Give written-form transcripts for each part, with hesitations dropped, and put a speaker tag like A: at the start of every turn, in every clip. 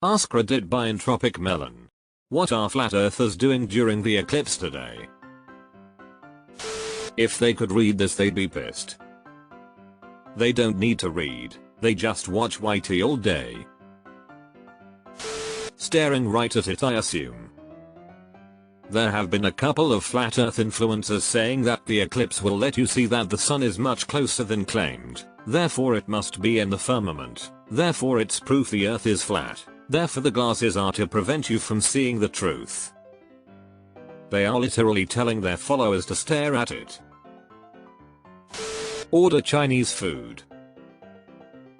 A: AskReddit by Entropic Melon. What are flat earthers doing during the eclipse today? If they could read this, they'd be pissed. They don't need to read, they just watch YT all day. Staring right at it, I assume. There have been a couple of flat earth influencers saying that the eclipse will let you see that the sun is much closer than claimed, therefore it must be in the firmament, therefore it's proof the earth is flat, therefore the glasses are to prevent you from seeing the truth. They are literally telling their followers to stare at it. Order Chinese food.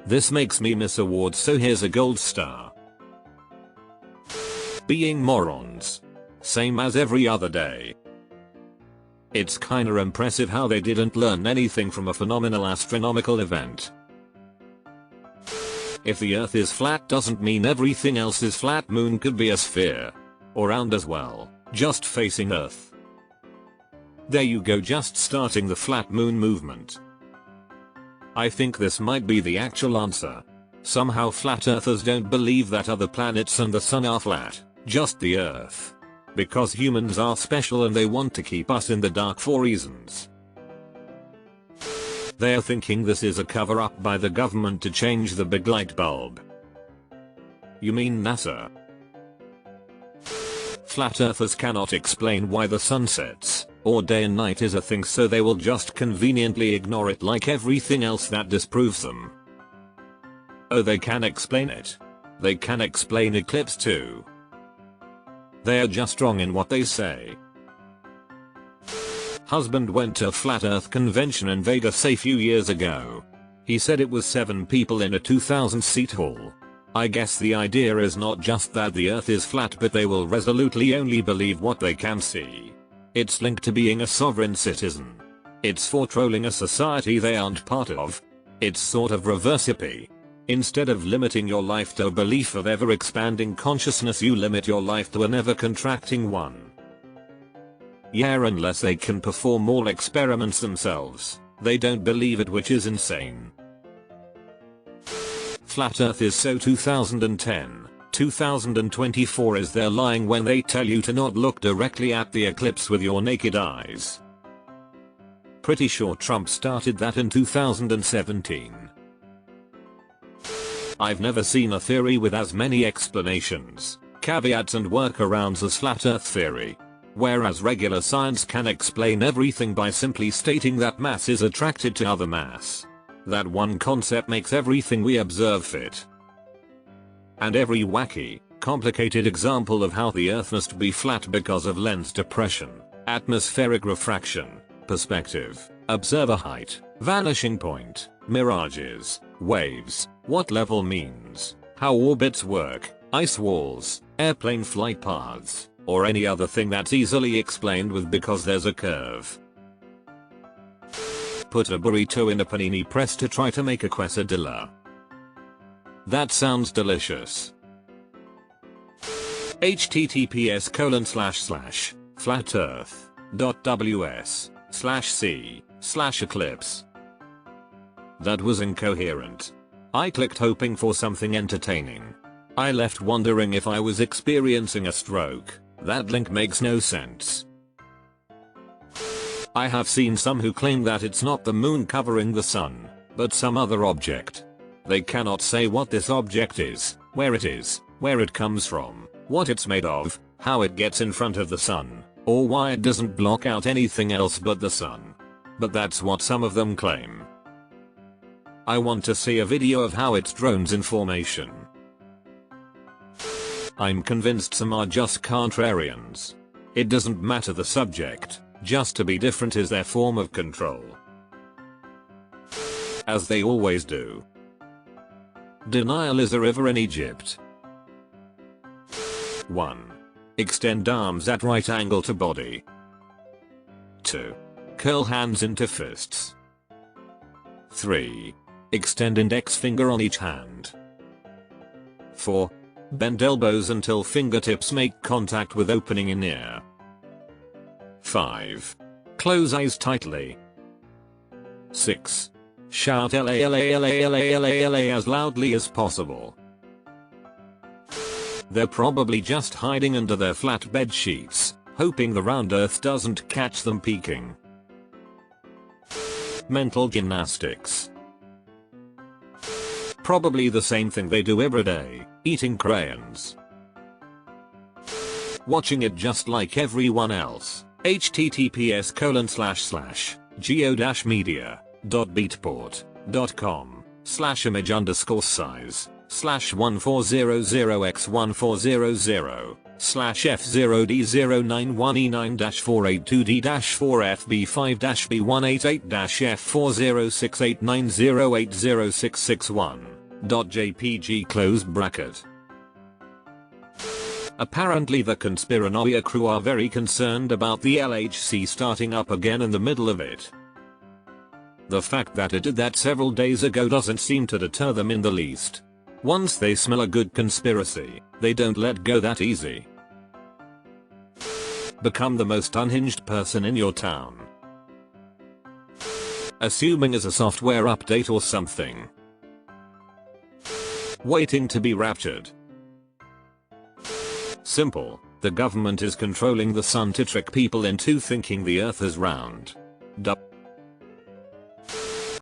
A: This makes me miss awards, so here's a gold star. Being morons. Same as every other day. It's kinda impressive how they didn't learn anything from a phenomenal astronomical event. If the earth is flat doesn't mean everything else is flat. Moon could be a sphere. Or round as well, just facing earth. There you go, just starting the flat moon movement. I think this might be the actual answer. Somehow flat earthers don't believe that other planets and the sun are flat, just the earth. Because humans are special and they want to keep us in the dark for reasons. They're thinking this is a cover-up by the government to change the big light bulb. You mean NASA? Flat earthers cannot explain why the sun sets, or day and night is a thing, so they will just conveniently ignore it like everything else that disproves them. Oh, they can explain it. They can explain eclipse too. They are just wrong in what they say. Husband went to a flat earth convention in Vegas a few years ago. He said it was 7 people in a 2,000-seat hall. I guess the idea is not just that the earth is flat, but they will resolutely only believe what they can see. It's linked to being a sovereign citizen. It's for trolling a society they aren't part of. It's sort of reverse hippie. Instead of limiting your life to a belief of ever-expanding consciousness, you limit your life to an ever-contracting one. Yeah, unless they can perform all experiments themselves, they don't believe it, which is insane. Flat Earth is so 2010. 2024 is they're lying when they tell you to not look directly at the eclipse with your naked eyes. Pretty sure Trump started that in 2017. I've never seen a theory with as many explanations, caveats and workarounds as flat earth theory. Whereas regular science can explain everything by simply stating that mass is attracted to other mass. That one concept makes everything we observe fit. And every wacky, complicated example of how the earth must be flat because of lens depression, atmospheric refraction, perspective, observer height, vanishing point, mirages, waves, what level means, how orbits work, ice walls, airplane flight paths, or any other thing that's easily explained with because there's a curve. Put a burrito in a panini press to try to make a quesadilla. That sounds delicious. https://flatearth.ws/c/eclipse. That was incoherent. I clicked hoping for something entertaining. I left wondering if I was experiencing a stroke. That link makes no sense. I have seen some who claim that it's not the moon covering the sun, but some other object. They cannot say what this object is, where it comes from, what it's made of, how it gets in front of the sun, or why it doesn't block out anything else but the sun. But that's what some of them claim. I want to see a video of how it's drones in formation. I'm convinced some are just contrarians. It doesn't matter the subject, just to be different is their form of control. As they always do. Denial is a river in Egypt. 1. Extend arms at right angle to body. 2. Curl hands into fists. 3. Extend index finger on each hand. 4. Bend elbows until fingertips make contact with opening in ear. 5. Close eyes tightly. 6. Shout LA LA LA LA LA LA as loudly as possible. They're probably just hiding under their flat bed sheets, hoping the round earth doesn't catch them peeking. Mental gymnastics. Probably the same thing they do every day, eating crayons. Watching it just like everyone else. https://geo-media.bitport.com/image_400x1400/f-0D09119482-4F-B5-B188-F40689080661.jpg close bracket. Apparently the conspiranoia crew are very concerned about the LHC starting up again in the middle of it. The fact that it did that several days ago doesn't seem to deter them in the least. Once they smell a good conspiracy, they don't let go that easy. Become the most unhinged person in your town. Assuming is a software update or something. Waiting to be raptured. Simple, the government is controlling the sun to trick people into thinking the earth is round.